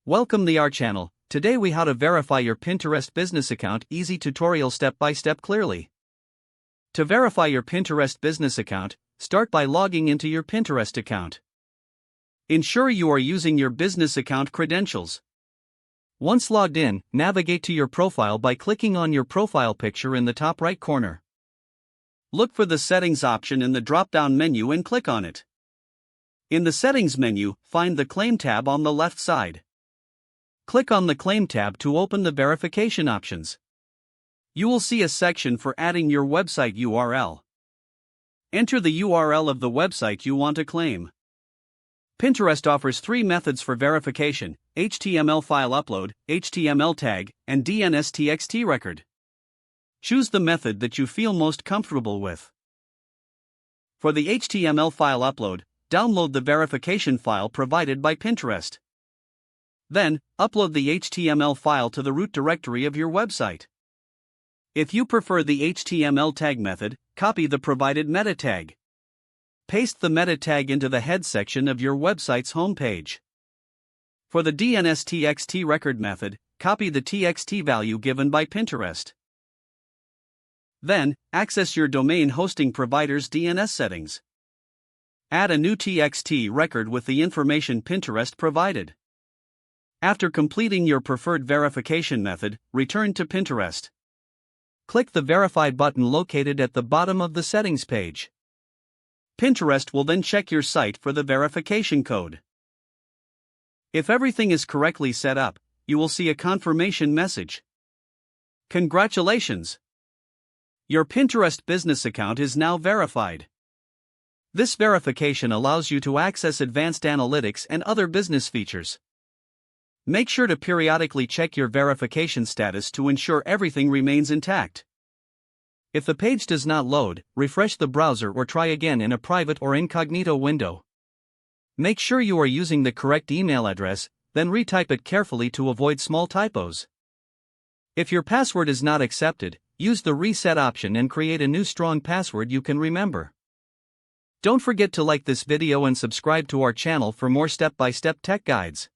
Welcome to our channel. Today we how to verify your Pinterest business account. Easy tutorial step by step clearly. To verify your Pinterest business account, start by logging into your Pinterest account. Ensure you are using your business account credentials. Once logged in, navigate to your profile by clicking on your profile picture in the top right corner. Look for the Settings option in the drop-down menu and click on it. In the Settings menu, find the Claim tab on the left side. Click on the Claim tab to open the verification options. You will see a section for adding your website URL. Enter the URL of the website you want to claim. Pinterest offers 3 methods for verification: HTML file upload, HTML tag, and DNS-TXT record. Choose the method that you feel most comfortable with. For the HTML file upload, download the verification file provided by Pinterest. Then, upload the HTML file to the root directory of your website. If you prefer the HTML tag method, copy the provided meta tag. Paste the meta tag into the head section of your website's homepage. For the DNS-TXT record method, copy the TXT value given by Pinterest. Then, access your domain hosting provider's DNS settings. Add a new TXT record with the information Pinterest provided. After completing your preferred verification method, return to Pinterest. Click the Verify button located at the bottom of the settings page. Pinterest will then check your site for the verification code. If everything is correctly set up, you will see a confirmation message. Congratulations! Your Pinterest business account is now verified. This verification allows you to access advanced analytics and other business features. Make sure to periodically check your verification status to ensure everything remains intact. If the page does not load, refresh the browser or try again in a private or incognito window. Make sure you are using the correct email address, then retype it carefully to avoid small typos. If your password is not accepted, use the reset option and create a new strong password you can remember. Don't forget to like this video and subscribe to our channel for more step-by-step tech guides.